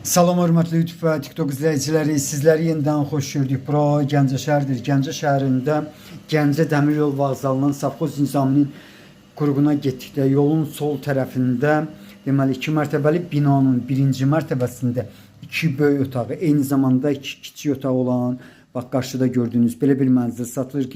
Salam hörmətli YouTube və TikTok izləyiciləri, sizləri yenidən xoş gördük. Bura Gəncə şəhəridir. Gəncə şəhərində Gəncə Dəmir Yol Vağzalının Safxoz Nizaminin qurğuna getdikdə yolun sol tərəfində deməli 2 mərtəbəli binanın birinci mərtəbəsində 2 böyük otağı, eyni zamanda 2 kiçik otaq olan, bax qarşıda gördüyünüz belə bir mənzil satılır.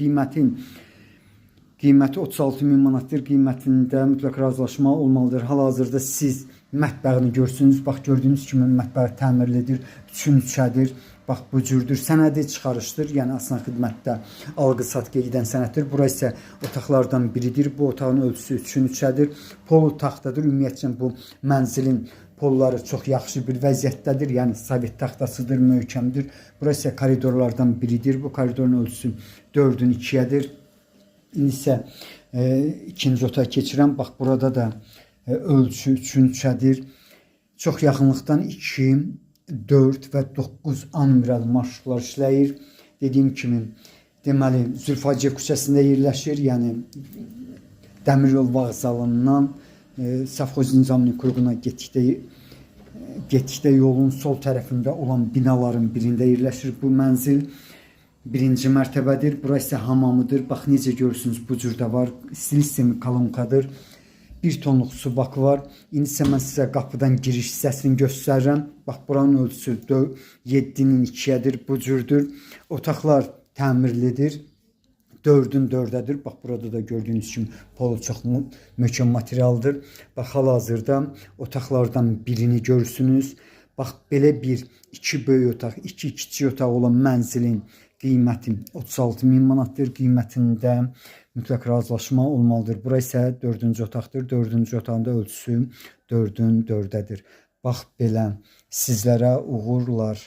Qiyməti 36.000 manatdır. Qiymətində mütləq razılaşma olmalıdır. Hal-hazırda siz mətbəxini görsünüz. Bax gördüyünüz kimi mətbəx təmirlidir, üçün-üçədir. Bax bu cürdür. Sənədi çıxarışdır. Yəni aslan xidmətdə alqı-satqı edən sənəddir. Bura isə otaqlardan biridir. Bu otağın ölçüsü üçün-üçədir. Polu taxtadır. Ümumiyyətlə bu mənzilin polları çox yaxşı bir vəziyyətdədir. Yəni sovet taxtasıdır, möhkəmdir. Bura isə koridorlardan biridir. Bu koridorun ölçüsü 4-ün 2-yədir. İndi isə ikinci otağa keçirəm. Bax burada da ölçü üçün-üçədir. Çox yaxınlıqdan 2, 4 və 9 Anmirəl marşrutlar işləyir. Dediyim kimi, deməli Zülfaciyə küçəsində yerləşir. Yəni Dəmir Yol Vağzalından Safxoz Nizaminin qurğuna getdikdə yolun sol tərəfində olan binaların birində yerləşir bu mənzil. Birinci mərtəbədir. Bura isə hamamıdır. Bax necə görürsünüz bu cürdə var. Stil sistemi kolonkadır. 1 tonluq su bakı var. İndi isə mən sizə qapıdan giriş hissəsini göstərirəm. Bax buranın ölçüsü 7-nin 2-yədir. Bu cürdür. Otaqlar təmirlidir. 4-ün 4-dədir. Bax burada da gördüyünüz kimi polo çox möhkəm materialdır. Bax hal-hazırda otaqlardan birini görürsünüz. Bax belə bir 2 böyük otaq, 2 kiçik otaq olan mənzilin qiyməti 36.000 manatdır. Qiymətində mütləq razılaşma olmalıdır. Bura isə 4-cü otaqdır. 4-cü otağında ölçüsü 4-ün 4-dədir. Bax belə sizlərə uğurlar.